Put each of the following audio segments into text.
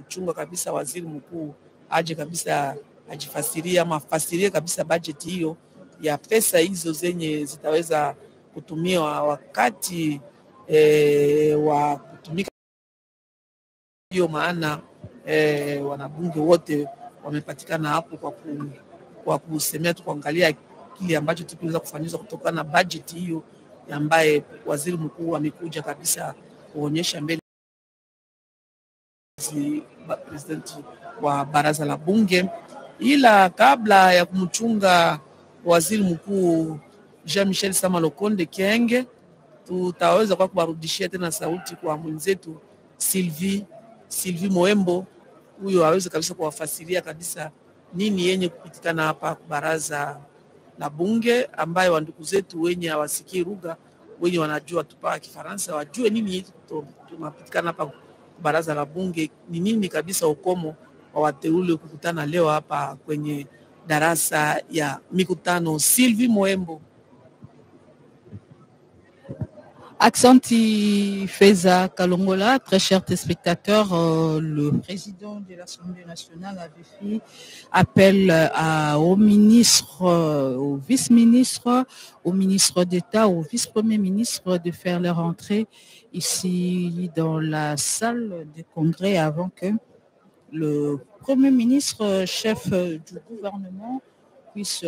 kuchunga kabisa waziri mkuu aje kabisa ajifasirie ama afasirie kabisa bajeti hiyo ya pesa hizo zenye zitaweza kutumiwa wakati wa kutumika. Hiyo maana wanabunge wote wamepatikana hapo kwa kusemea tu, kuangalia kile ambacho tukiweza kufanyizwa kutokana na bajeti hiyo ambaye waziri mkuu amekuja kabisa kuonyesha mbele president wa baraza la bunge. Ila kabla ya kumchunga waziri mkuu Jean-Michel Sama Lukonde Kyenge, tutaweza kwa kuwarudishia tena sauti kwa mwenzetu Sylvie Moembo, huyo aweze kabisa kuwafasiria kabisa nini yenye kupitikana hapa baraza la bunge, ambaye wandugu zetu wenye hawasikii lugha, wenye wanajua tupa Kifaransa wajue nini tunapitikana hapa baraza la bunge, ni nini kabisa ukomo wa wateule kukutana leo hapa kwenye darasa ya mikutano. Sylvie Moembo. Aksanti Feza Kalongola, très chers téléspectateurs, le président de l'Assemblée nationale avait fait appel aux ministres, aux vice-ministres, aux ministres d'État, aux vice-premiers ministres de faire leur entrée ici dans la salle de congrès avant que le Premier ministre, chef du gouvernement, puisse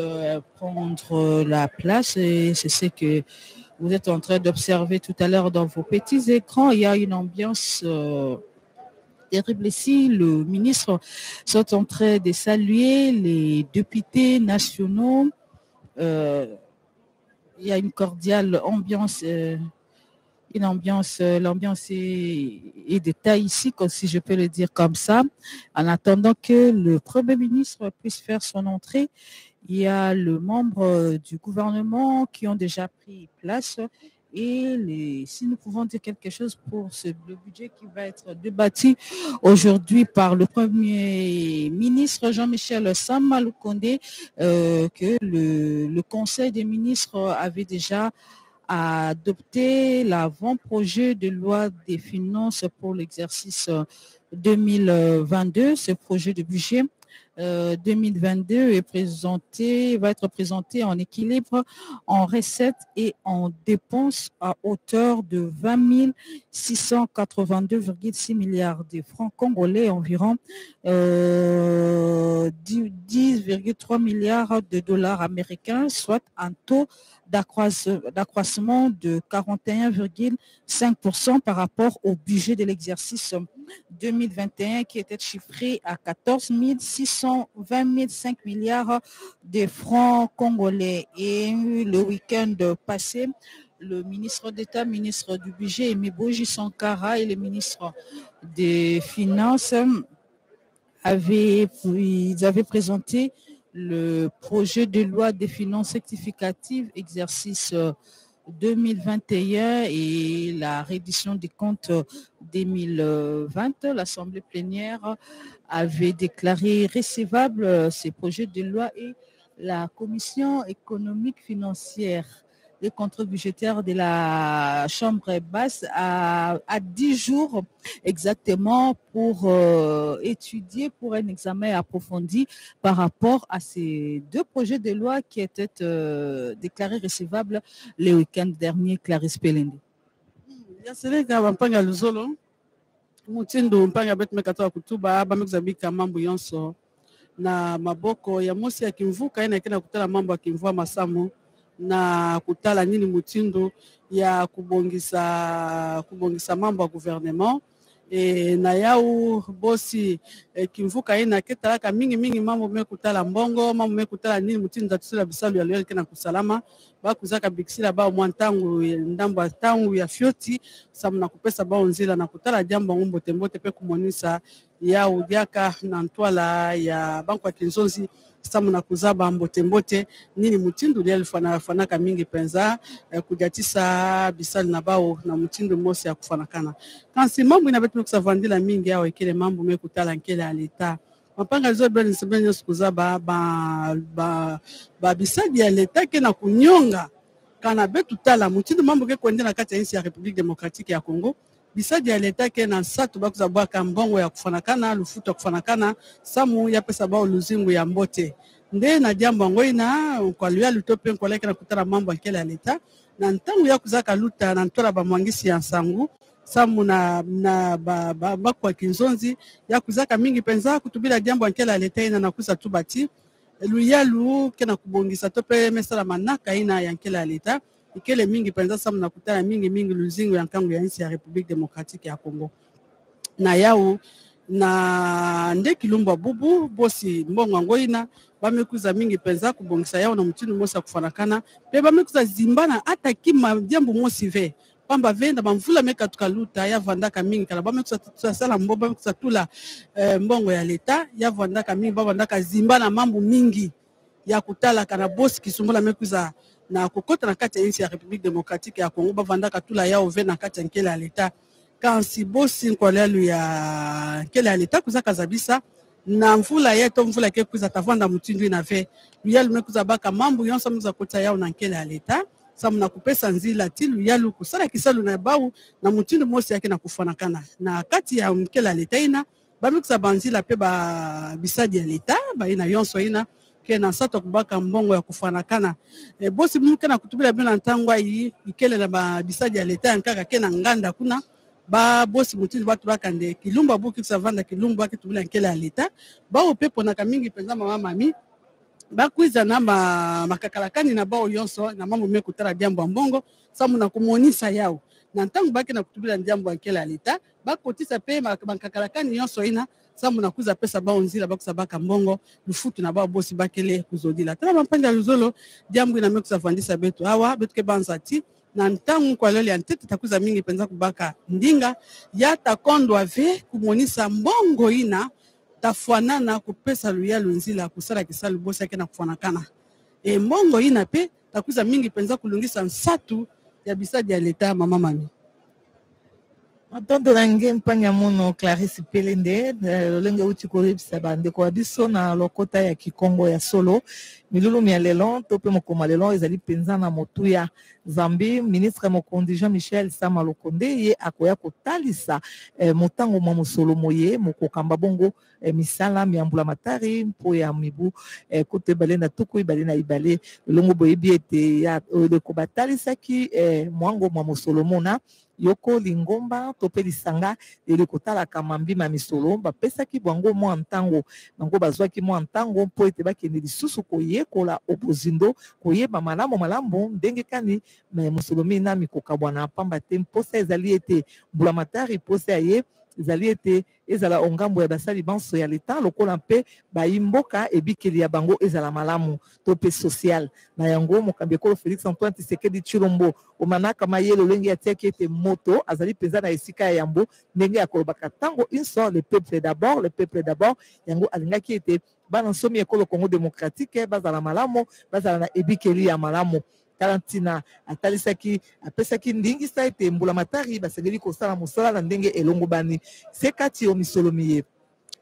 prendre la place. Et c'est ce que vous êtes en train d'observer tout à l'heure dans vos petits écrans. Il y a une ambiance terrible ici. Le ministre sont en train de saluer les députés nationaux. Il y a une cordiale ambiance. L'ambiance est de taille ici, comme si je peux le dire comme ça. En attendant que le Premier ministre puisse faire son entrée, il y a les membres du gouvernement qui ont déjà pris place. Et si nous pouvons dire quelque chose pour le budget qui va être débattu aujourd'hui par le Premier ministre Jean-Michel Sama Lukonde, que le Conseil des ministres avait déjà adopté l'avant-projet de loi des finances pour l'exercice 2022. Ce projet de budget 2022 va être présenté en équilibre, en recettes et en dépenses à hauteur de 20 682,6 milliards de francs congolais, environ 10,3 milliards de dollars américains, soit un taux d'accroissement de 41,5% par rapport au budget de l'exercice 2021 qui était chiffré à 14 625 milliards de francs congolais. Et le week-end passé, le ministre d'État, ministre du budget, Meboji Sankara, et le ministre des Finances avaient présenté le projet de loi des finances rectificatives exercice 2021 et la reddition des comptes 2020. L'Assemblée plénière avait déclaré recevable ces projets de loi et la Commission économique financière des contrôles budgétaires de la Chambre basse à 10 jours exactement pour étudier, pour un examen approfondi par rapport à ces deux projets de loi qui étaient déclarés recevables le week-end dernier. Clarisse Pelende. Na maboko ya mosi ya kimvuka ina kina kutala mambo ya kimvua masamu na kutala nini mutindo ya kubongisa mambo ya gouvernement na yau bosi kimvuka ina ketalaka mingi mambo mekutala mbongo mambo mekutala nini mutindo tusila bisalu ya leo kina kusalama ba kuzaka bikisila ba mwantangu ndambo ya tangu ya fioti samna kupesa ba onzila na kutala jambo ngombo tembote pe kumonisa ya udiaka na ntwala ya banko ya Kinzozi samu na kuzaba mbote nini mutindo lia fanaka mingi penza kujatisa bisali na bao na mutindo mosi ya kufanakana kansi mambo inabetu kusavandila mingi yao ikile mambo mekutala nkele alita mapanga zo beli nsebenya kuzaba ba bisali ya leta kena kunyonga kana betu tala mutindo mambo ke kwendela kati ya nchi ya République démocratique ya Congo bisadi ya leta ke na nsato bakuza bwaka mbongo ya kufanakana lufuta kufanakana samu ya pesa bao luzingu ya mbote nde na jambo yango ina kwa luya lutope nkoleke na kutana mambo akele ya leta na ntango ya kuzaka luta na ntola bamwangisi ya nsangu samu na bakwa kinzonzi ya kuzaka mingi penza kutubila jambo akele ya leta ina na kuza tu bati luyalu ke na kubongisa tope mesala manaka ina ya akele ya leta ikele mingi penza samu na kutana mingi luzingu ya nkangu ya nchi ya République démocratique ya Congo na yao na nde kilumba bubu bosi mbongo ngoina bamekuza mingi penza kubongisa yao na mtinu mosa kufanakana pe bamekuza zimbana hata kima jambo mosi ve pamba venda bamvula meka tukaluta ya vandaka mingi kala bamekuza sala mbongo bamekuza tula mbongo ya leta ya vandaka mingi bavandaka zimbana mambo mingi ya kutala kana bosi kisumbula mekuza na kokota na kati ya nchi ya République démocratique ya Congo bavandaka tula yao ve na kati ya nkele ya leta kansi bosi nkolelu ya nkele ya leta kuzaka zabisa na mvula yeto mvula ke kuza tavanda mutindu ina ve luyalu mekuza baka mambo yonsa muza kota yao na nkele ya leta samu na kupesa nzila ti luyalu kusala kisalu na bau na mutindu mosi yake na kufanakana na kati ya nkele ya leta ina bamekuza banzila pe ba bisadi ya leta ba ina yonso ina ke na sato kubaka mbongo ya kufanakana bosi muke na kutubila bila ntangwa yi ikele na ba bisadi ya leta nkaka ke na nganda kuna ba bosi mutini batu bakande kilumba buki savanda kilumba kitubila nkele ya leta ba opepo na kamingi penza mami bakwiza na makakalakani na bao yonso na mambo mekutala jambo mbongo samu na kumonisa yao na ntango baki na kutubila jambo nkele ya leta bakotisa pe makakalakani yonso ina samu na kuza pesa bao nzila bakusa baka mbongo lufutu na bao bosi bakele kuzodila tala mampanja luzolo jambo ina mekusa fandisa betu awa betu ke banzati na ntango kwa lele antete takuza mingi penza kubaka ndinga ya takondwa ve kumonisa mbongo ina tafuanana kupesa luyalu nzila kusala kisalu bosi yake na kufanakana mbongo ina pe takuza mingi penza kulungisa nsatu ya bisadi ya leta mama mami Matondo nange mpanya mono Clarisse Pelende lolenge uti koribisa bandeko ya biso na lokota ya Kikongo ya solo milulu mia lelo tope mokoma lelo ezali penza na motu ya Zambi ministre mokondi Jean-Michel Sama Lokonde ye akoya kotalisa motango mwa mosolo moye mokokamba bongo misala miambula matari mpo ya mibu kote balena tuku balena ibale longo boyebi ete ya ko batalisa ki mwango mwa mosolo mona yoko lingomba tope lisanga ele kotala kamambi ma misolo bapesaki bwango mwa ntango bango bazwaki mwa ntango mpo ete bakende lisusu koyekola opozindo koyeba malamu ndenge kani musolo mina mikoka bwana pamba te mposa ezali ete mbulamatari posa ye ezali ete ezala ongambo ya basali banso ya leta lokola mpe bayimboka ebikeli ya bango ezala malamu to pe social na yango mokambi ekolo Félix Antoine Tshisekedi Tshilombo omanaka mayelo lenge atiaki ete moto azali penza na esika ya yambo ndenge akolobaka tango inso le peuple d'abord yango alingaki ete bana nsomi ekolo Congo démocratique bazala malamu bazala na ebikeli ya malamu Tarantina atalisaki apesaki ndingisa ete mbulamatari basengeli kosala mosala na ndenge elongo bani sekati o misolomiye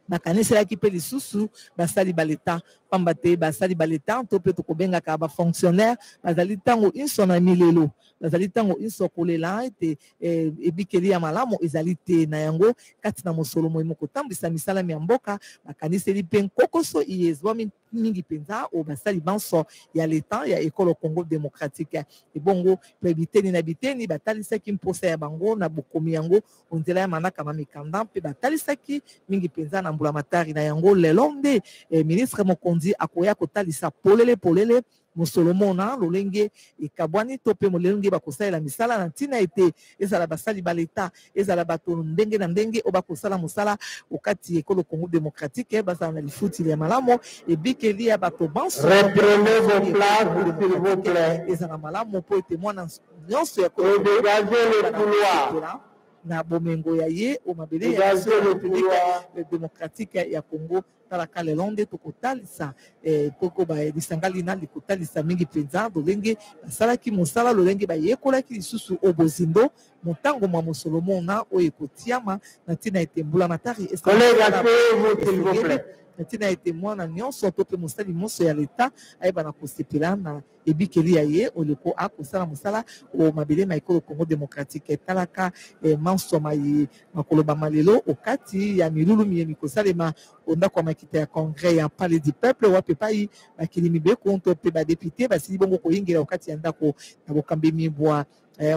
bakanisaki pe lisusu basali baleta pamba te basali baleta to pe to kobengaka ba fonctionnaire bazali tango inso na milelo bazali tango inso kolela ete ebikeli ya malamu ezali te na yango kati na mosolo moimo kotambisa misala ya mboka bakaniseli pe nkokoso iyezwa mingi penza o basali banso ya leta ya ekolo Congo démocratique ebongo pe biteni na biteni batalisaki mposa ya bango na bokomi yango onzela ya manaka mamikanda pe batalisaki mingi penza na mbulamatari na yango lelonde ministre mokonzi akoya kotalisa polele mosolo mona lolenge ekabwani to pe molenge bakosalela misala na ntina ete ezala basali baleta ezala bato ndenge na ndenge o bakosala mosala okati ekolo Congo démocratique bazala na lifuti ya malamo ebikeli ya bato banso reprenez vos places s'il vous plaît ezala malamo po ete mwana nyonso ya dégagez le couloir na bomengo ya ye o mabele ya République démocratique ya Congo talaka lelonde tokotalisa poko ba lisangali na likotalisa mingi penza dolenge basalaki mosala lolenge bayekolaki lisusu obozindo motango mwa mosolomo na oyo ekotiama na ntina ete mbulamatari collègue s'il vous plaît ntina ete mwana nyonso to pe mosali nyonso ya leta ayeba na kosepela na ebikeli ya ye oleko akosala mosala o mabele na ekolo Congo démocratique etalaka mansoma ye makoloba malelo okati ya milulu miyemi kosalema ondako ya makita ya congrès ya palais du peuple wape pai bakili mibeko to pe badepute basili bongo koyingela okati ya ndako na bokambi mibwa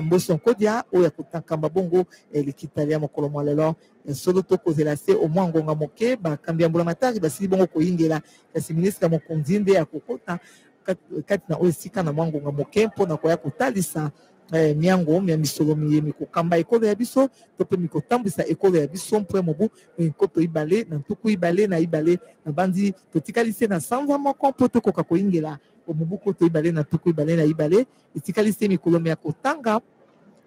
mboso nkodia oyo ya kotakamba bongo likita ya mokolo mwa lelo solo tokozela se au moins ngonga moke bakambi ya mbulamatari basili bongo koyingela kasi ministre ya mokonzi nde ya kokota kati na oyo esika na mwa ngonga moke mpona koya kotalisa miango ya misolo miyemi kokamba ekolo ya biso to pe mikotambwisa ekolo ya biso mpo ya mobu nkoto ibale na ntuku ibale na ibale na bandi totikalise na sanza moko mpo tokoka koyingela omobu koto ibale na ntuku ibale na ibale etikalise mikolo ya kotanga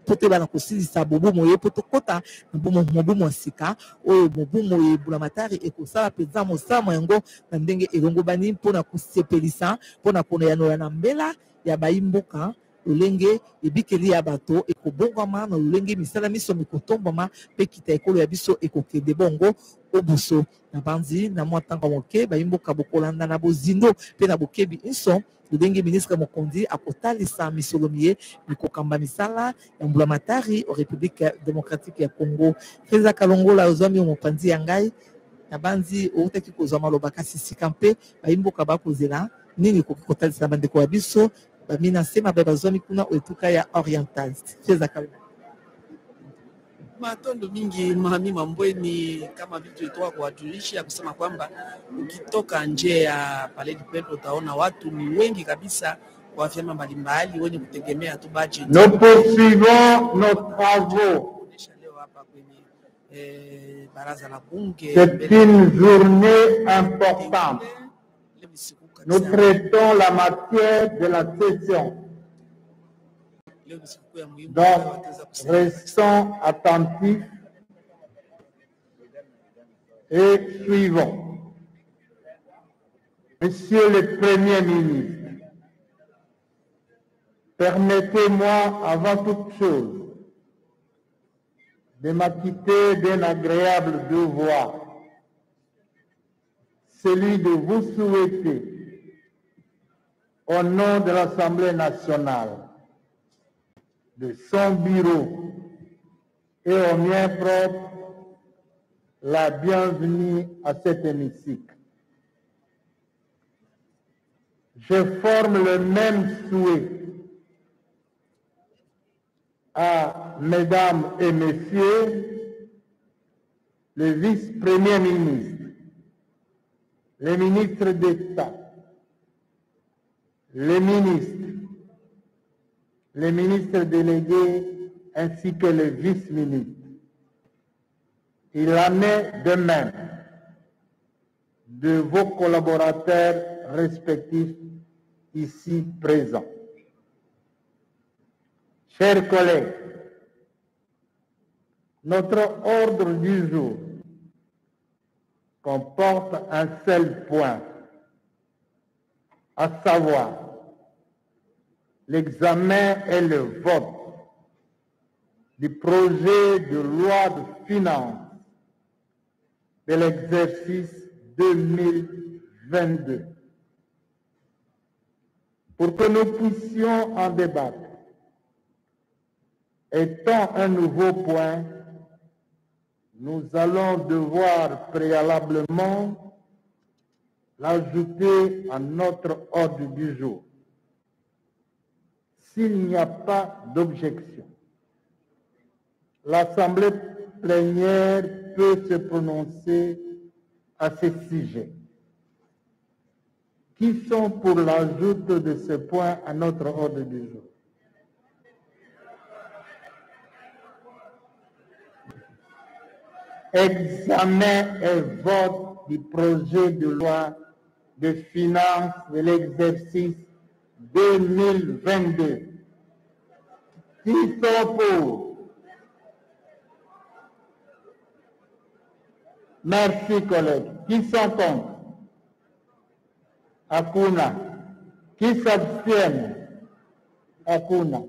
po te bana kosilisa bobumu ye po tokota na mobumu ya sika oyo mobumu ebulamatari ekosala mpenza mosala yango na ndenge elongobani mpona kosepelisa mpona konoyanoya na mbela ya bayimboka lolenge ebikeli ya bato ekobongama na lolenge misala miso mikotombama mpe kita ekolo ya biso ekokende bongo obuso na banzi na mwa ntango moke bayimboka bokolanda na bozindo mpe na bokebi nso lolenge ministre mokonzi akotalisa misolo miye mikokamba misala ya mbulamatari o république démocratique ya Congo. Feza Kalongola ozwami mopanzi ya ngai na banzi outaki kozwa maloba kasi sika mpe bayimboka bakozela nini koki kotalisa bandeko ya biso bamina sema ba bazwami kuna oetuka ya oriental. Feza Kalongola matondo mingi mami Mambweni kama vitu itoka kuwajulisha ya kusema kwamba ukitoka nje ya Palais du Peuple utaona watu ni wengi kabisa wa vyama mbalimbali wenye kutegemea tu budget. Nous poursuivons nos travaux. Leo hapa kwenye baraza la bunge. C'est une journée importante. Nous traitons la matière de la session. Donc, restons attentifs et suivons. Monsieur le Premier ministre, permettez-moi avant toute chose de m'acquitter d'un agréable devoir, celui de vous souhaiter, au nom de l'Assemblée nationale, de son bureau et au mien propre, la bienvenue à cet hémicycle. Je forme le même souhait à mesdames et messieurs le vice-premier ministre, les ministres d'État, les ministres délégués ainsi que les vice-ministres. Il en est de même de vos collaborateurs respectifs ici présents. Chers collègues, notre ordre du jour comporte un seul point, à savoir l'examen et le vote du projet de loi de finances de l'exercice 2022. Pour que nous puissions en débattre, étant un nouveau point, nous allons devoir préalablement l'ajouter à notre ordre du jour. S'il n'y a pas d'objection, l'Assemblée plénière peut se prononcer à ce sujet. Qui sont pour l'ajout de ce point à notre ordre du jour? Examen et vote du projet de loi de finances de l'exercice 2022. Qui sont pour? Merci, collègues. Qui sont contre? Hakuna. Qui s'abstiennent? Hakuna.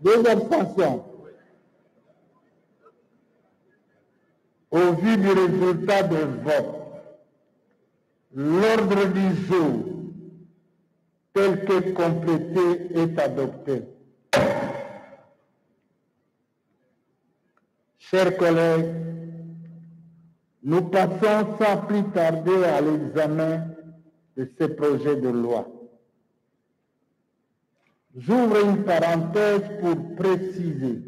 Deux abstentions. Au vu du résultat des votes, l'ordre du jour tel que complété est adopté. Chers collègues, nous passons sans plus tarder à l'examen de ce projet de loi. J'ouvre une parenthèse pour préciser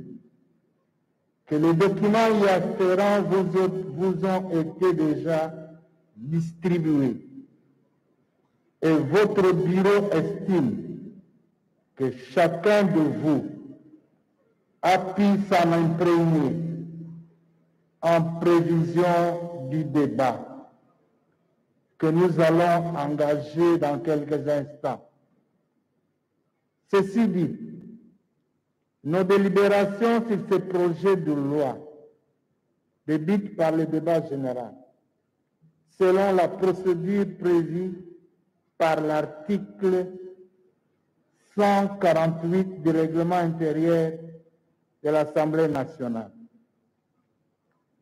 que les documents y afférents vous ont été déjà distribués et votre bureau estime que chacun de vous a pu s'en imprégner en prévision du débat que nous allons engager dans quelques instants. Ceci dit, nos délibérations sur ce projet de loi débutent par le débat général, selon la procédure prévue par l'article 148 du règlement intérieur de l'Assemblée nationale.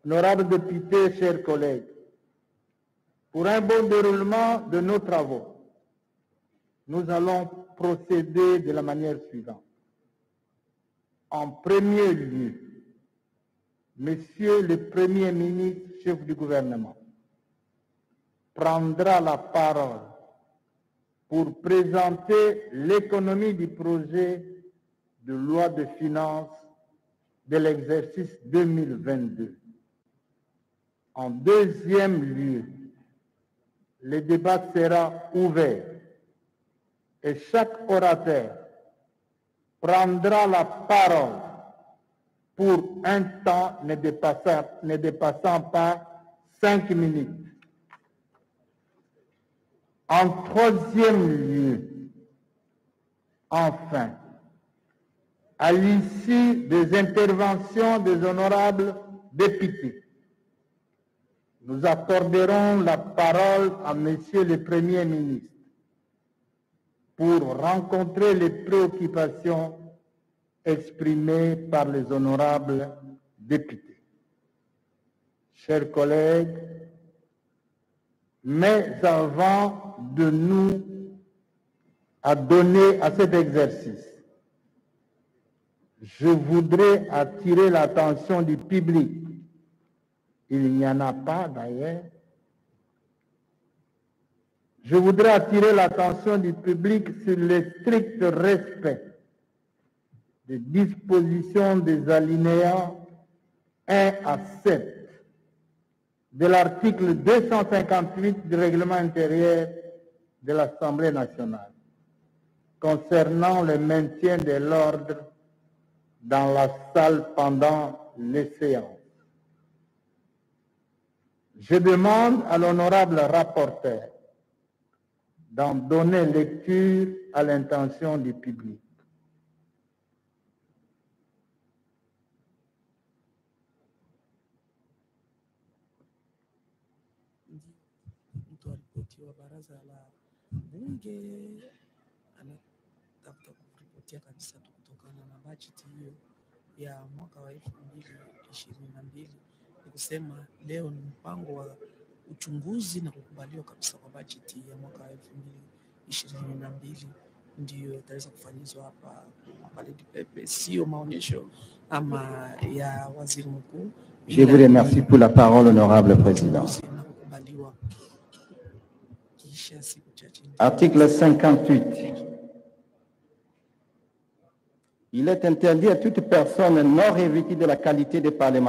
Honorables députés, chers collègues, pour un bon déroulement de nos travaux, nous allons procéder de la manière suivante. En premier lieu, Monsieur le Premier ministre, chef du gouvernement, prendra la parole pour présenter l'économie du projet de loi de finances de l'exercice 2022. En deuxième lieu, le débat sera ouvert et chaque orateur prendra la parole pour un temps ne dépassant pas 5 minutes. En troisième lieu, enfin, à l'issue des interventions des honorables députés, nous accorderons la parole à Monsieur le Premier ministre pour rencontrer les préoccupations exprimées par les honorables députés. Chers collègues, mais avant de nous adonner à cet exercice, je voudrais attirer l'attention du public. Il n'y en a pas d'ailleurs. Je voudrais attirer l'attention du public sur le strict respect des dispositions des alinéas 1 à 7 de l'article 258 du règlement intérieur de l'Assemblée nationale concernant le maintien de l'ordre dans la salle pendant les séances. Je demande à l'honorable rapporteur d'en donner lecture à l'intention du public. Mtu wa baraza la bunge anatafuta kuripotia kabisa kutokana na bajeti hiyo ya mwaka wa 2022. Ni kusema leo ni mpango wa uchunguzi na kukubaliwa kabisa kwa bajeti ya mwaka wa 2022 ndio itaweza kufanyizwa hapa Paledi Pepe, sio maonyesho ama ya waziri mkuu. Je vous remercie pour la parole, honorable président. Article 58. Il est interdit à toute personne non revêtue de la qualité de parlementaire